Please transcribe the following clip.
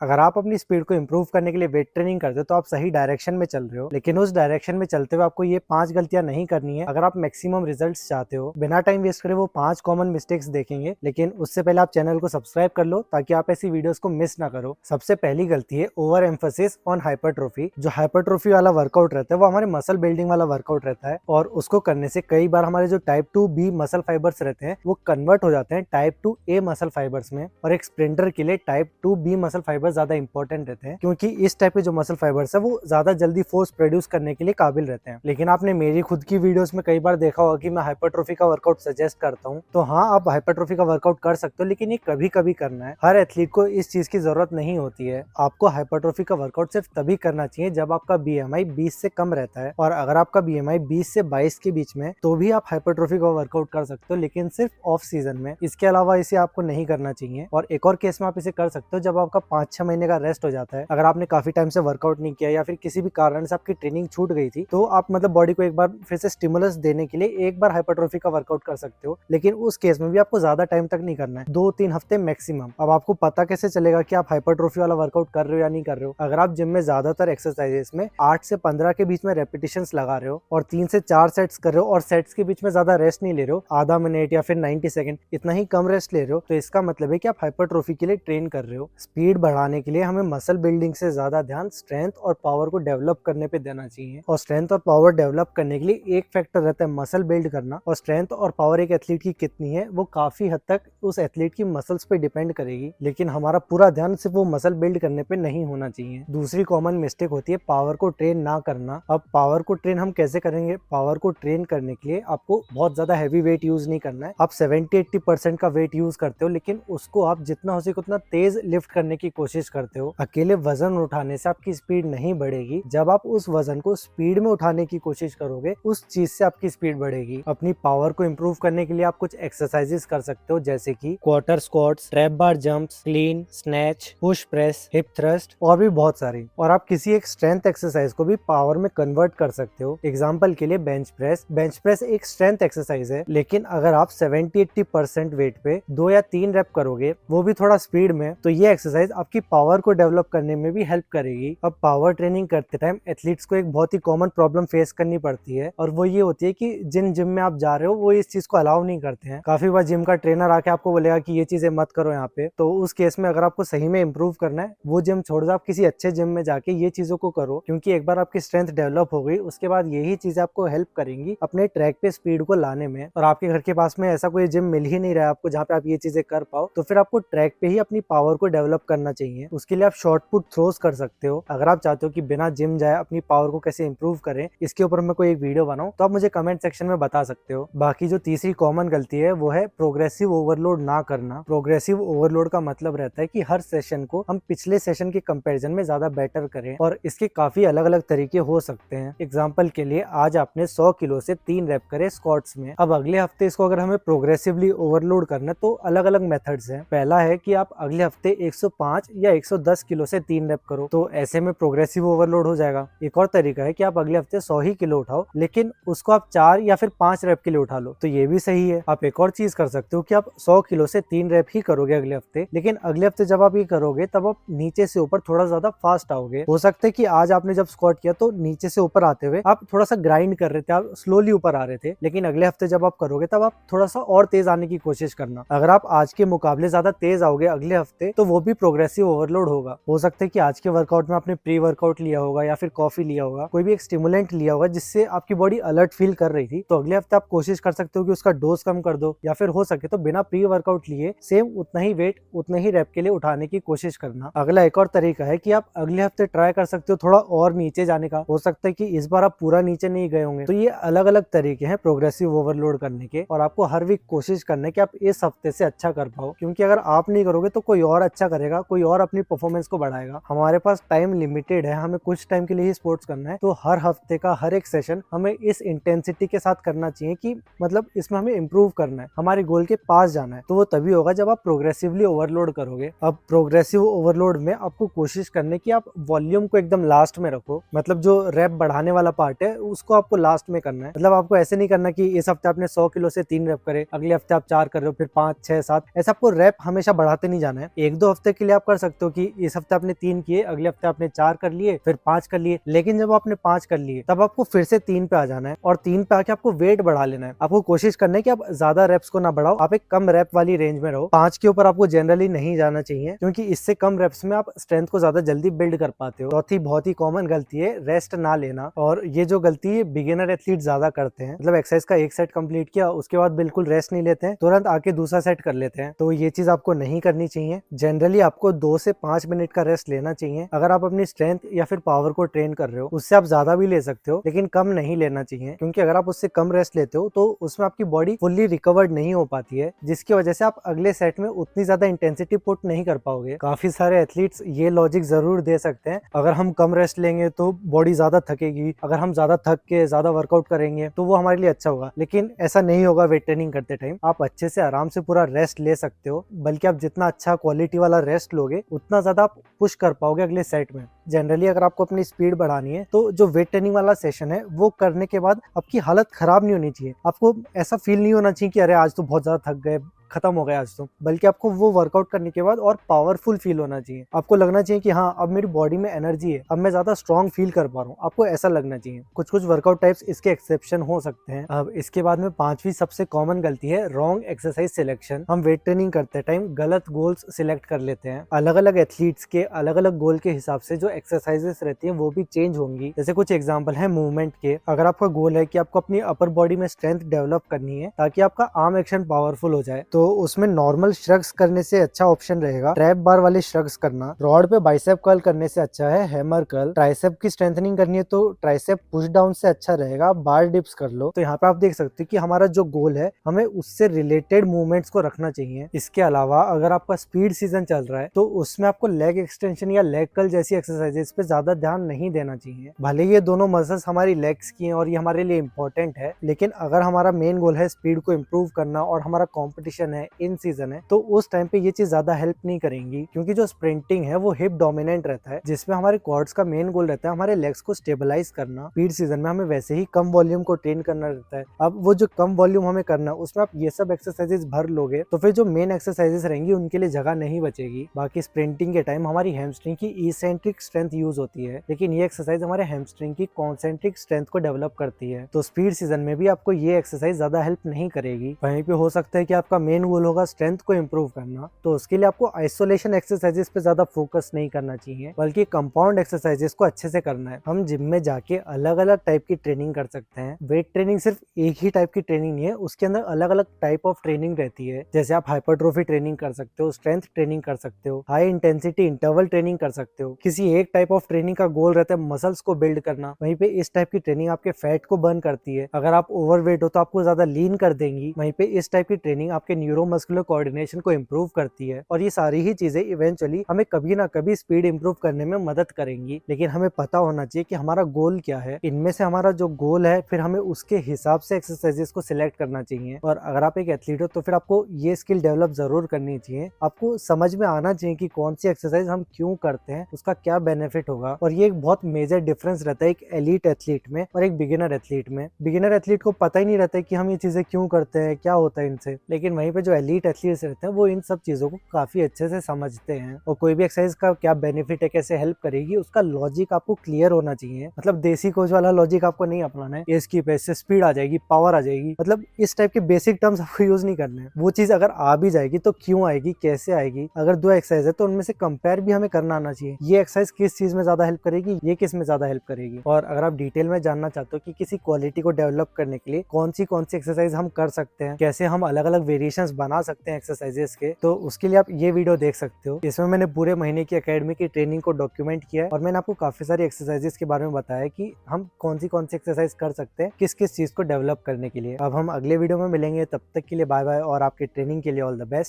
अगर आप अपनी स्पीड को इंप्रूव करने के लिए वेट ट्रेनिंग करते हो तो आप सही डायरेक्शन में चल रहे हो, लेकिन उस डायरेक्शन में चलते हुए आपको ये 5 गलतियां नहीं करनी है अगर आप मैक्सिमम रिजल्ट्स चाहते हो। बिना टाइम वेस्ट करे वो 5 कॉमन मिस्टेक्स देखेंगे, लेकिन उससे पहले आप चैनल को सब्सक्राइब कर लो ताकि आप ऐसी वीडियोस को मिस ना करो। सबसे पहली गलती है ओवर एम्फोसिस ऑन हाइपरट्रोफी। जो हाइपरट्रोफी वाला वर्कआउट रहता है वो हमारे मसल बिल्डिंग वाला वर्कआउट रहता है, और उसको करने से कई बार हमारे जो टाइप 2B मसल फाइबर्स रहते हैं वो कन्वर्ट हो जाते हैं टाइप 2A मसल फाइबर्स में। और एक स्प्रिंटर के लिए टाइप 2B मसल फाइबर ज्यादा इंपॉर्टेंट रहते हैं, क्योंकि इस टाइप के जो मसल फाइबर्स है वो ज्यादा जल्दी फोर्स प्रोड्यूस करने के लिए काबिल रहते हैं। लेकिन आपने मेरी खुद की वीडियोस में कई बार देखा होगा कि मैं हाइपरट्रोफी का वर्कआउट सजेस्ट करता हूँ, तो हाँ आप हाइपरट्रोफी का वर्कआउट कर सकते हो, लेकिन ये कभी कभी करना है। हर एथलीट को इस चीज की जरूरत नहीं होती है। आपको हाइपरट्रोफी का वर्कआउट सिर्फ तभी करना चाहिए जब आपका BMI 20 से कम रहता है, और अगर आपका BMI 20 से 22 के बीच में तो भी आप हाइपरट्रोफी का वर्कआउट कर सकते हो, लेकिन सिर्फ ऑफ सीजन में। इसके अलावा इसे आपको नहीं करना चाहिए। और एक और केस में आप इसे कर सकते हो जब आपका 5-6 महीने का रेस्ट हो जाता है। अगर आपने काफी टाइम से वर्कआउट नहीं किया या फिर किसी भी कारण से आपकी ट्रेनिंग छूट गई थी, तो आप मतलब बॉडी को एक बार फिर से स्टिमुलस देने के लिए एक बार हाइपरट्रोफी का वर्कआउट कर सकते हो, लेकिन उस केस में भी आपको ज्यादा टाइम तक नहीं करना है, 2-3 हफ्ते मैक्सिमम। अब आपको पता कैसे चलेगा कि आप हाइपरट्रोफी वाला वर्कआउट कर रहे हो या नहीं कर रहे हो? अगर आप जिम में ज्यादातर एक्सरसाइजेस में 8 से 15 के बीच में रेपिटेशंस लगा रहे हो और 3 से 4 सेट्स कर रहे हो और सेट्स के बीच में ज्यादा रेस्ट नहीं ले रहे हो, आधा मिनट या फिर 90 सेकंड इतना ही कम रेस्ट ले रहे हो, तो इसका मतलब है कि आप हाइपरट्रोफी के लिए ट्रेन कर रहे हो। स्पीड बढ़ाने के लिए हमें मसल बिल्डिंग से ज्यादा ध्यान स्ट्रेंथ और पावर को डेवलप करने पे देना चाहिए। और स्ट्रेंथ और पावर डेवलप करने के लिए एक फैक्टर रहता है मसल बिल्ड करना, और स्ट्रेंथ और पावर एक एथलीट की कितनी है वो काफी हद तक उस एथलीट की मसल्स पे डिपेंड करेगी, लेकिन हमारा पूरा ध्यान सिर्फ वो मसल बिल्ड करने पे नहीं होना चाहिए। दूसरी कॉमन मिस्टेक होती है पावर को ट्रेन ना करना। अब पावर को ट्रेन हम कैसे करेंगे? पावर को ट्रेन करने के लिए आपको बहुत ज्यादा हैवी वेट यूज नहीं करना है। आप 70-80% का वेट यूज करते हो, लेकिन उसको आप जितना हो सके उतना तेज लिफ्ट करने की कोशिश करते हो। अकेले वजन उठाने से आपकी स्पीड नहीं बढ़ेगी। जब आप उस वजन को स्पीड में उठाने की कोशिश करोगे, उस चीज से आपकी स्पीड बढ़ेगी। अपनी पावर को इंप्रूव करने के लिए आप कुछ एक्सरसाइजेस कर सकते हो, जैसे कि quarter squats, trap bar jumps, clean, snatch, push press, hip thrust और भी बहुत सारी। और आप किसी एक स्ट्रेंथ एक्सरसाइज को भी पावर में कन्वर्ट कर सकते हो। एग्जांपल के लिए बेंच प्रेस। बेंच प्रेस एक स्ट्रेंथ एक्सरसाइज है, लेकिन अगर आप 70-80% वेट पे 2 या 3 रेप करोगे, वो भी थोड़ा स्पीड में, तो ये एक्सरसाइज आपकी पावर को डेवलप करने में भी हेल्प करेगी। अब पावर ट्रेनिंग करते टाइम एथलीट्स को एक बहुत ही कॉमन प्रॉब्लम फेस करनी पड़ती है, और वो ये होती है कि जिन जिम में आप जा रहे हो वो इस चीज को अलाउ नहीं करते हैं। काफी बार जिम का ट्रेनर आके आपको बोलेगा कि ये चीजें मत करो यहाँ पे। तो उस केस में अगर आपको सही में इंप्रूव करना है, वो जिम छोड़ दो, आप किसी अच्छे जिम में जाके ये चीजों को करो, क्योंकि एक बार आपकी स्ट्रेंथ डेवलप हो गई उसके बाद यही चीजें आपको हेल्प करेंगी अपने ट्रैक पे स्पीड को लाने में। और आपके घर के पास में ऐसा कोई जिम मिल ही नहीं रहा है आपको जहाँ पे आप ये चीजें कर पाओ, तो फिर आपको ट्रैक पे ही अपनी पावर को डेवलप करना चाहिए। उसके लिए आप शॉर्ट पुट थ्रोस कर सकते हो। अगर आप चाहते हो कि बिना जिम जाए अपनी पावर को कैसे इंप्रूव करें, इसके ऊपर मैं कोई एक वीडियो बनाऊं, तो आप मुझे कमेंट सेक्शन में बता सकते हो। बाकी जो तीसरी कॉमन गलती है वो है प्रोग्रेसिव ओवरलोड ना करना। प्रोग्रेसिव ओवरलोड का मतलब रहता है कि हर सेशन को हम पिछले सेशन के कंपैरिजन में ज्यादा बेटर करें, और इसके काफी अलग अलग तरीके हो सकते हैं। एग्जाम्पल के लिए आज आपने 100 किलो से 3 रेप करे स्क्वाट्स में। अब अगले हफ्ते इसको अगर हमें प्रोग्रेसिवली ओवरलोड करना है तो अलग अलग मेथड्स हैं। पहला है कि आप अगले हफ्ते 105 या 110 किलो से 3 रेप करो, तो ऐसे में प्रोग्रेसिव ओवरलोड हो जाएगा। एक और तरीका है कि आप अगले हफ्ते 100 ही किलो उठाओ, लेकिन उसको आप 4 या फिर 5 रेप के लिए उठा लो, तो ये भी सही है। आप एक और चीज कर सकते हो कि आप 100 किलो से 3 रेप ही करोगे अगले हफ्ते, लेकिन अगले हफ्ते जब आप ये करोगे तब आप नीचे से ऊपर थोड़ा ज्यादा फास्ट आओगे। हो सकता है कि आज आपने जब स्क्वाट किया तो नीचे से ऊपर आते हुए आप थोड़ा सा ग्राइंड कर रहे थे, आप स्लोली ऊपर आ रहे थे, लेकिन अगले हफ्ते जब आप करोगे तब आप थोड़ा सा और तेज आने की कोशिश करना। अगर आप आज के मुकाबले ज्यादा तेज आओगे अगले हफ्ते, तो वो भी प्रोग्रेसिव ओवरलोड होगा। हो सकता है कि आज के वर्कआउट में आपने प्री वर्कआउट लिया होगा या फिर कॉफी लिया होगा, कोई भी एक स्टिमुलेंट लिया होगा जिससे आपकी बॉडी अलर्ट फील कर रही थी, तो अगले हफ्ते आप कोशिश कर सकते हो कि उसका डोज कम कर दो, या फिर हो सके तो बिना प्री वर्कआउट लिए सेम उतना ही वेट उतने ही रेप के लिए उठाने की कोशिश करना। अगला एक और तरीका है कि आप अगले हफ्ते ट्राई कर सकते हो थोड़ा और नीचे जाने का। हो सकता है कि इस बार आप पूरा नीचे नहीं गए होंगे। तो ये अलग अलग तरीके हैं प्रोग्रेसिव ओवरलोड करने के, और आपको हर वीक कोशिश करना है कि आप इस हफ्ते से अच्छा कर पाओ, क्योंकि अगर आप नहीं करोगे तो कोई और अच्छा करेगा, कोई और अपनी परफॉर्मेंस को बढ़ाएगा। हमारे पास टाइम लिमिटेड है, हमें कुछ टाइम के लिए ही स्पोर्ट्स करना है, तो हर हफ्ते का हर एक सेशन हमें इस इंटेंसिटी के साथ करना चाहिए कि मतलब इसमें हमें इंप्रूव करना है, हमारे गोल के पास जाना है। तो वो तभी होगा जब आप प्रोग्रेसिवली ओवरलोड करोगे। अब प्रोग्रेसिव ओवरलोड में आपको कोशिश करने की आप वॉल्यूम को एकदम लास्ट में रखो, मतलब जो रैप बढ़ाने वाला पार्ट है उसको आपको लास्ट में करना है। मतलब आपको ऐसे नहीं करना कि इस हफ्ते आपने 100 किलो से 3 रैप करे, अगले हफ्ते आप 4 कर रहे हो, फिर 5, 6, 7, ऐसा आपको रैप हमेशा बढ़ाते नहीं जाना है। 1-2 हफ्ते के लिए आप कर सकते हो कि इस हफ्ते आपने 3 किए, अगले हफ्ते आपने 4 कर लिए, फिर 5 कर लिए। लेकिन जब आपने 5 कर लिए तब आपको फिर से 3 पे आ जाना है और 3 पे आके आपको वेट बढ़ा लेना है। आपको कोशिश करना है कि आप ज्यादा रेप्स को ना बढ़ाओ, आप एक कम रेप वाली रेंज में रहो। 5 के ऊपर आपको जनरली नहीं जाना चाहिए क्योंकि इससे कम रेप्स में आप स्ट्रेंथ को ज्यादा जल्दी बिल्ड कर पाते हो। चौथी बहुत ही कॉमन गलती है रेस्ट ना लेना, और ये जो गलती है बिगिनर एथलीट ज्यादा करते हैं। मतलब एक्सरसाइज का एक सेट कंप्लीट किया, उसके बाद बिल्कुल रेस्ट नहीं लेते हैं, तुरंत आके दूसरा सेट कर लेते हैं। तो ये चीज आपको नहीं करनी चाहिए। जनरली आपको 2 से 5 मिनट का रेस्ट लेना चाहिए। अगर आप अपनी स्ट्रेंथ या फिर पावर को ट्रेन कर रहे हो, उससे आप ज्यादा भी ले सकते हो, लेकिन कम नहीं लेना चाहिए क्योंकि अगर आप उससे कम रेस्ट लेते हो तो उसमें आपकी बॉडी फुल्ली रिकवर्ड नहीं हो पाती है, जिसकी वजह से आप अगले सेट में उतनी ज्यादा इंटेंसिटी पुट नहीं कर पाओगे। काफी सारे एथलीट्स ये लॉजिक जरूर दे सकते हैं, अगर हम कम रेस्ट लेंगे तो बॉडी ज्यादा थकेगी, अगर हम ज्यादा थक के ज्यादा वर्कआउट करेंगे तो वो हमारे लिए अच्छा होगा। लेकिन ऐसा नहीं होगा। वेट ट्रेनिंग करते टाइम आप अच्छे से आराम से पूरा रेस्ट ले सकते हो, बल्कि आप जितना अच्छा क्वालिटी वाला रेस्ट लोगे उतना ज्यादा आप पुश कर पाओगे अगले सेट में। जनरली अगर आपको अपनी स्पीड बढ़ानी है तो जो वेट ट्रेनिंग वाला सेशन है वो करने के बाद आपकी हालत खराब नहीं होनी चाहिए। आपको ऐसा फील नहीं होना चाहिए कि अरे आज तो बहुत ज्यादा थक गए, खत्म हो गया आज तो, बल्कि आपको वो वर्कआउट करने के बाद और पावरफुल फील होना चाहिए। आपको लगना चाहिए कि हाँ अब मेरी बॉडी में एनर्जी है, अब मैं ज्यादा स्ट्रॉन्ग फील कर पा रहा हूँ, आपको ऐसा लगना चाहिए। कुछ कुछ वर्कआउट टाइप्स इसके एक्सेप्शन हो सकते हैं। अब इसके बाद में 5वीं सबसे कॉमन गलती है रॉन्ग एक्सरसाइज सिलेक्शन। हम वेट ट्रेनिंग करते टाइम गलत गोल्स सिलेक्ट कर लेते हैं। अलग अलग एथलीट्स के अलग अलग गोल के हिसाब से जो एक्सरसाइजेस रहती है वो भी चेंज होंगी। जैसे कुछ एग्जाम्पल है मूवमेंट के। अगर आपका गोल है कि आपको अपनी अपर बॉडी में स्ट्रेंथ डेवलप करनी है ताकि आपका आर्म एक्शन पावरफुल हो जाए, तो उसमें नॉर्मल श्रग्स करने से अच्छा ऑप्शन रहेगा ट्रैप बार वाले श्रग्स करना। रॉड पे बाइसेप कर्ल करने से अच्छा है हैमर कर्ल। ट्राइसेप की स्ट्रेंथनिंग करनी है तो ट्राइसेप पुश डाउन से अच्छा रहेगा बार डिप्स कर लो। तो यहाँ पे आप देख सकते हो कि हमारा जो गोल है हमें उससे रिलेटेड मूवमेंट्स को रखना चाहिए। इसके अलावा अगर आपका स्पीड सीजन चल रहा है तो उसमें आपको लेग एक्सटेंशन या लेग कर्ल जैसी एक्सरसाइजेस पे ज्यादा ध्यान नहीं देना चाहिए। भले ये दोनों मसल्स हमारी लेग्स की हैं और ये हमारे लिए इंपॉर्टेंट है, लेकिन अगर हमारा मेन गोल है स्पीड को इम्प्रूव करना और हमारा कॉम्पिटिशन है इन सीजन है, तो उस टाइम पे ये चीज ज्यादा हेल्प नहीं करेंगी। क्योंकि जो स्प्रिंटिंग है वो हिप डोमिनेंट रहता है, जिसमें हमारे क्वाड्स का मेन गोल रहता है हमारे लेग्स को स्टेबलाइज करना। स्पीड सीजन में हमें वैसे ही कम वॉल्यूम को ट्रेन करना रहता है। अब वो जो कम वॉल्यूम हमें करना है उसमें आप ये सब एक्सरसाइजेस भर लोगे तो फिर जो मेन एक्सरसाइजेस रहेंगी उनके लिए जगह नहीं बचेगी। बाकी स्प्रिंटिंग के टाइम हमारी हैमस्ट्रिंग की इसेंट्रिक स्ट्रेंथ यूज होती है, लेकिन ये एक्सरसाइज हमारे हैमस्ट्रिंग की कॉन्सेंट्रिक स्ट्रेंथ को डेवलप करती है। तो स्पीड सीजन में भी आपको ये एक्सरसाइज ज्यादा हेल्प नहीं करेगी। वहीं पे हो सकता है कि आपका मेन गोल होगा स्ट्रेंथ को इम्प्रूव करना, तो उसके लिए आपको आइसोलेशन एक्सरसाइजेस पे ज्यादा फोकस नहीं करना चाहिए, बल्कि कंपाउंड एक्सरसाइजेस को अच्छे से करना है। हम जिम में जाके अलग अलग टाइप की ट्रेनिंग कर सकते हैं। वेट ट्रेनिंग सिर्फ एक ही टाइप की ट्रेनिंग नहीं है, उसके अंदर अलग अलग टाइप ऑफ ट्रेनिंग रहती है। जैसे आप हाइपरट्रोफी ट्रेनिंग कर सकते हो, स्ट्रेंथ ट्रेनिंग कर सकते हो, हाई इंटेंसिटी इंटरवल ट्रेनिंग कर सकते हो। किसी एक टाइप ऑफ ट्रेनिंग का गोल रहता है मसल्स को बिल्ड करना, वहीं पे इस टाइप की ट्रेनिंग आपके फैट को बर्न करती है। अगर आप ओवरवेट हो तो आपको ज्यादा लीन कर देंगी, वहीं पे इस टाइप की ट्रेनिंग आपके न्यूरोमस्कुलर कोऑर्डिनेशन को इम्प्रूव करती है। और ये सारी ही चीजें इवेंचुअली हमें कभी ना कभी स्पीड इंप्रूव करने में मदद करेंगी, लेकिन हमें पता होना चाहिए कि हमारा गोल क्या है। इनमें से हमारा जो गोल है फिर हमें उसके हिसाब से एक्सरसाइजेस को सिलेक्ट करना चाहिए। और अगर आप एक एथलीट हो तो फिर आपको ये स्किल डेवलप जरूर करनी चाहिए। आपको समझ में आना चाहिए कि कौन सी एक्सरसाइज हम क्यों करते हैं, उसका क्या बेनिफिट होगा। और ये एक बहुत मेजर डिफरेंस रहता है एक एलीट एथलीट में और एक बिगिनर एथलीट में। बिगिनर एथलीट को पता ही नहीं रहता है कि हम ये चीजें क्यों करते हैं, क्या होता है इनसे, लेकिन वहीं पे जो एलीट एथलीट्स रहते हैं वो इन सब चीजों को काफी अच्छे से समझते हैं। और कोई भी एक्सरसाइज का क्या बेनिफिट है, कैसे हेल्प करेगी, उसका लॉजिक आपको क्लियर होना चाहिए। मतलब देसी कोच वाला लॉजिक आपको नहीं अपनाना है, ये स्किप है, इससे स्पीड आ जाएगी, पावर आ जाएगी, मतलब इस टाइप के बेसिक टर्म्स आपको यूज नहीं करने हैं। वो चीज अगर आ भी जाएगी तो क्यों आएगी, कैसे आएगी। अगर 2 एक्सरसाइज है तो उनमें से कंपेयर भी हमें करना आना चाहिए। ये एक्सरसाइज किस चीज में ज्यादा हेल्प करेगी, ये किस में ज्यादा हेल्प करेगी। और अगर आप डिटेल में जानना चाहते हो कि किसी क्वालिटी को डेवलप करने के लिए कौन सी एक्सरसाइज हम कर सकते हैं, कैसे हम अलग अलग वेरिएशंस बना सकते हैं एक्सरसाइजेस के, तो उसके लिए आप ये वीडियो देख सकते हो। इसमें मैंने पूरे महीने की एकेडमी की ट्रेनिंग को डॉक्यूमेंट किया है और मैंने आपको काफी सारी एक्सरसाइजेस के बारे में बताया कि हम कौन सी एक्सरसाइज कर सकते हैं किस किस चीज को डेवलप करने के लिए। अब हम अगले वीडियो में मिलेंगे, तब तक के लिए बाय बाय और आपकी ट्रेनिंग के लिए ऑल द बेस्ट।